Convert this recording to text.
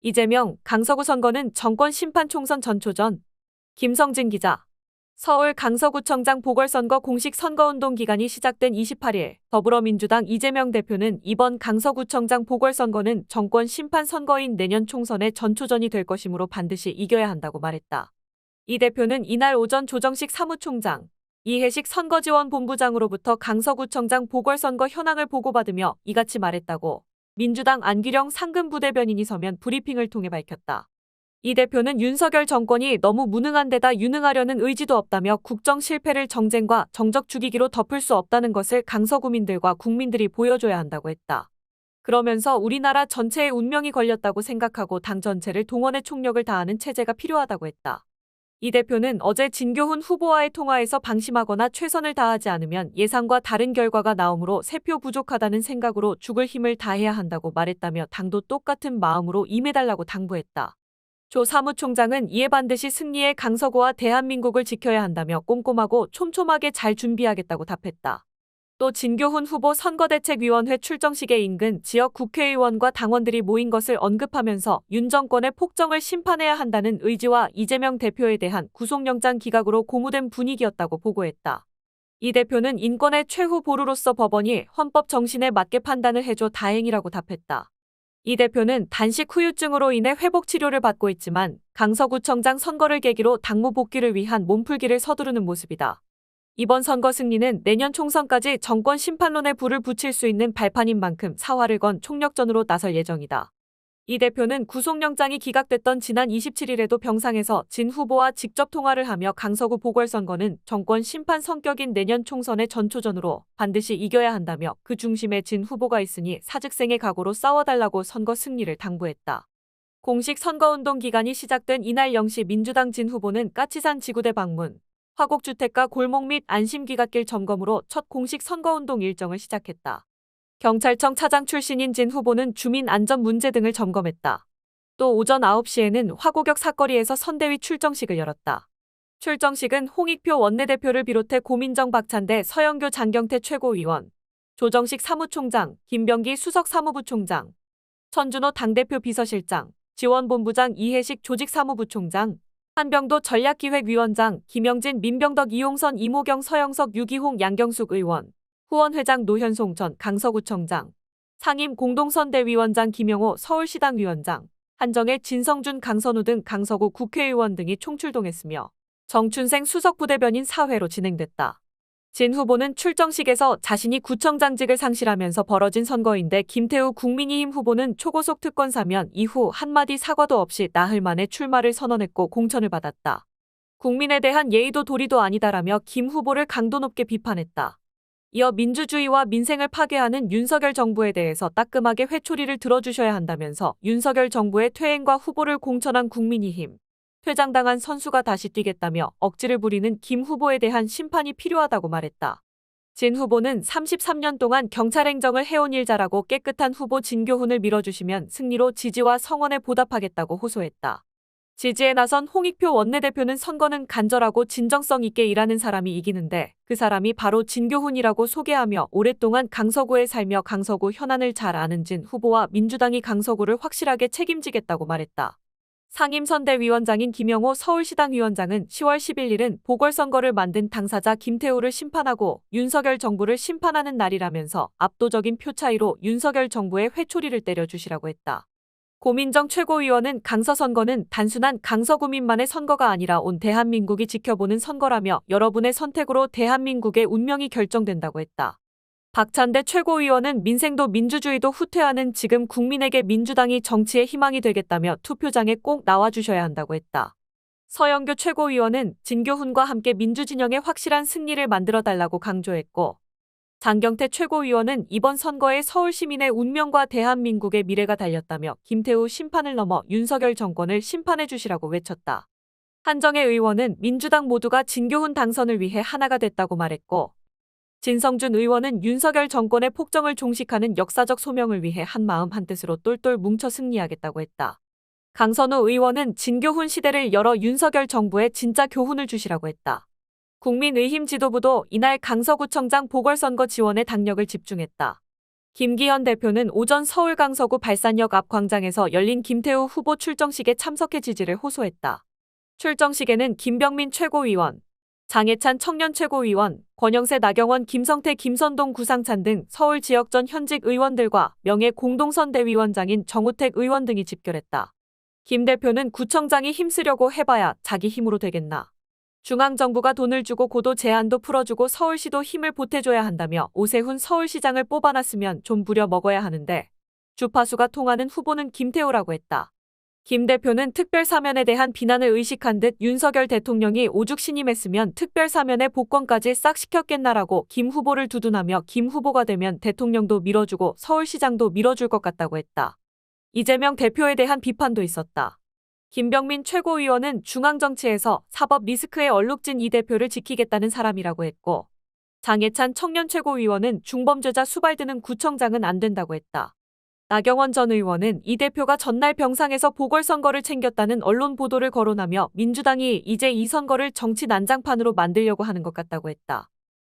이재명, 강서구 선거는 정권 심판 총선 전초전. 김성진 기자. 서울 강서구청장 보궐선거 공식 선거운동 기간이 시작된 28일, 더불어민주당 이재명 대표는 이번 강서구청장 보궐선거는 정권 심판 선거인 내년 총선의 전초전이 될 것이므로 반드시 이겨야 한다고 말했다. 이 대표는 이날 오전 조정식 사무총장, 이해식 선거지원본부장으로부터 강서구청장 보궐선거 현황을 보고받으며 이같이 말했다고 민주당 안규령 상근부대변인이 서면 브리핑을 통해 밝혔다. 이 대표는 윤석열 정권이 너무 무능한 데다 유능하려는 의지도 없다며 국정 실패를 정쟁과 정적 죽이기로 덮을 수 없다는 것을 강서구민들과 국민들이 보여줘야 한다고 했다. 그러면서 우리나라 전체의 운명이 걸렸다고 생각하고 당 전체를 동원해 총력을 다하는 체제가 필요하다고 했다. 이 대표는 어제 진교훈 후보와의 통화에서 방심하거나 최선을 다하지 않으면 예상과 다른 결과가 나오므로 3표 부족하다는 생각으로 죽을 힘을 다해야 한다고 말했다며 당도 똑같은 마음으로 임해달라고 당부했다. 조 사무총장은 이에 반드시 승리의 강서구와 대한민국을 지켜야 한다며 꼼꼼하고 촘촘하게 잘 준비하겠다고 답했다. 또 진교훈 후보 선거대책위원회 출정식에 인근 지역 국회의원과 당원들이 모인 것을 언급하면서 윤 정권의 폭정을 심판해야 한다는 의지와 이재명 대표에 대한 구속영장 기각으로 고무된 분위기였다고 보고했다. 이 대표는 인권의 최후 보루로서 법원이 헌법 정신에 맞게 판단을 해줘 다행이라고 답했다. 이 대표는 단식 후유증으로 인해 회복 치료를 받고 있지만 강서구청장 선거를 계기로 당무 복귀를 위한 몸풀기를 서두르는 모습이다. 이번 선거 승리는 내년 총선까지 정권 심판론에 불을 붙일 수 있는 발판인 만큼 사활을 건 총력전으로 나설 예정이다. 이 대표는 구속영장이 기각됐던 지난 27일에도 병상에서 진 후보와 직접 통화를 하며 강서구 보궐선거는 정권 심판 성격인 내년 총선의 전초전으로 반드시 이겨야 한다며 그 중심에 진 후보가 있으니 사직생의 각오로 싸워달라고 선거 승리를 당부했다. 공식 선거운동 기간이 시작된 이날 0시 민주당 진 후보는 까치산 지구대 방문, 화곡주택가 골목 및 안심귀갓길 점검으로 첫 공식 선거운동 일정을 시작했다. 경찰청 차장 출신인 진 후보는 주민 안전 문제 등을 점검했다. 또 오전 9시에는 화곡역 사거리에서 선대위 출정식을 열었다. 출정식은 홍익표 원내대표를 비롯해 고민정 박찬대 서영교 장경태 최고위원, 조정식 사무총장, 김병기 수석사무부총장, 천준호 당대표 비서실장, 지원본부장 이해식 조직사무부총장, 한병도 전략기획위원장, 김영진 민병덕 이용선 이모경 서영석 유기홍 양경숙 의원, 후원회장 노현송 전 강서구청장, 상임 공동선대위원장 김영호 서울시당 위원장, 한정혜 진성준 강선우 등 강서구 국회의원 등이 총출동했으며 정춘생 수석부대변인 사회로 진행됐다. 진 후보는 출정식에서 자신이 구청장직을 상실하면서 벌어진 선거인데 김태우 국민의힘 후보는 초고속 특권 사면 이후 한마디 사과도 없이 나흘 만에 출마를 선언했고 공천을 받았다. 국민에 대한 예의도 도리도 아니다라며 김 후보를 강도 높게 비판했다. 이어 민주주의와 민생을 파괴하는 윤석열 정부에 대해서 따끔하게 회초리를 들어주셔야 한다면서 윤석열 정부의 퇴행과 후보를 공천한 국민의힘, 퇴장당한 선수가 다시 뛰겠다며 억지를 부리는 김 후보에 대한 심판이 필요하다고 말했다. 진 후보는 33년 동안 경찰행정을 해온 일자라고 깨끗한 후보 진교훈을 밀어주시면 승리로 지지와 성원에 보답하겠다고 호소했다. 지지에 나선 홍익표 원내대표는 선거는 간절하고 진정성 있게 일하는 사람이 이기는데 그 사람이 바로 진교훈이라고 소개하며 오랫동안 강서구에 살며 강서구 현안을 잘 아는 진 후보와 민주당이 강서구를 확실하게 책임지겠다고 말했다. 상임선대위원장인 김영호 서울시당 위원장은 10월 11일은 보궐선거를 만든 당사자 김태우를 심판하고 윤석열 정부를 심판하는 날이라면서 압도적인 표 차이로 윤석열 정부에 회초리를 때려주시라고 했다. 고민정 최고위원은 강서선거는 단순한 강서구민만의 선거가 아니라 온 대한민국이 지켜보는 선거라며 여러분의 선택으로 대한민국의 운명이 결정된다고 했다. 박찬대 최고위원은 민생도 민주주의도 후퇴하는 지금 국민에게 민주당이 정치의 희망이 되겠다며 투표장에 꼭 나와주셔야 한다고 했다. 서영교 최고위원은 진교훈과 함께 민주진영의 확실한 승리를 만들어달라고 강조했고 장경태 최고위원은 이번 선거에 서울 시민의 운명과 대한민국의 미래가 달렸다며 김태우 심판을 넘어 윤석열 정권을 심판해 주시라고 외쳤다. 한정혜 의원은 민주당 모두가 진교훈 당선을 위해 하나가 됐다고 말했고 진성준 의원은 윤석열 정권의 폭정을 종식하는 역사적 소명을 위해 한마음 한뜻으로 똘똘 뭉쳐 승리하겠다고 했다. 강선우 의원은 진교훈 시대를 열어 윤석열 정부에 진짜 교훈을 주시라고 했다. 국민의힘 지도부도 이날 강서구청장 보궐선거 지원에 당력을 집중했다. 김기현 대표는 오전 서울 강서구 발산역 앞 광장에서 열린 김태우 후보 출정식에 참석해 지지를 호소했다. 출정식에는 김병민 최고위원, 장해찬 청년 최고위원, 권영세 나경원 김성태 김선동 구상찬 등 서울 지역 전 현직 의원들과 명예 공동선대위원장인 정우택 의원 등이 집결했다. 김 대표는 구청장이 힘쓰려고 해봐야 자기 힘으로 되겠나. 중앙정부가 돈을 주고 고도 제한도 풀어주고 서울시도 힘을 보태줘야 한다며 오세훈 서울시장을 뽑아놨으면 좀 부려 먹어야 하는데 주파수가 통하는 후보는 김태우라고 했다. 김 대표는 특별사면에 대한 비난을 의식한 듯 윤석열 대통령이 오죽 신임했으면 특별사면의 복권까지 싹 시켰겠나라고 김 후보를 두둔하며 김 후보가 되면 대통령도 밀어주고 서울시장도 밀어줄 것 같다고 했다. 이재명 대표에 대한 비판도 있었다. 김병민 최고위원은 중앙정치에서 사법 리스크에 얼룩진 이 대표를 지키겠다는 사람이라고 했고, 장해찬 청년 최고위원은 중범죄자 수발드는 구청장은 안 된다고 했다. 나경원 전 의원은 이 대표가 전날 병상에서 보궐선거를 챙겼다는 언론 보도를 거론하며 민주당이 이제 이 선거를 정치 난장판으로 만들려고 하는 것 같다고 했다.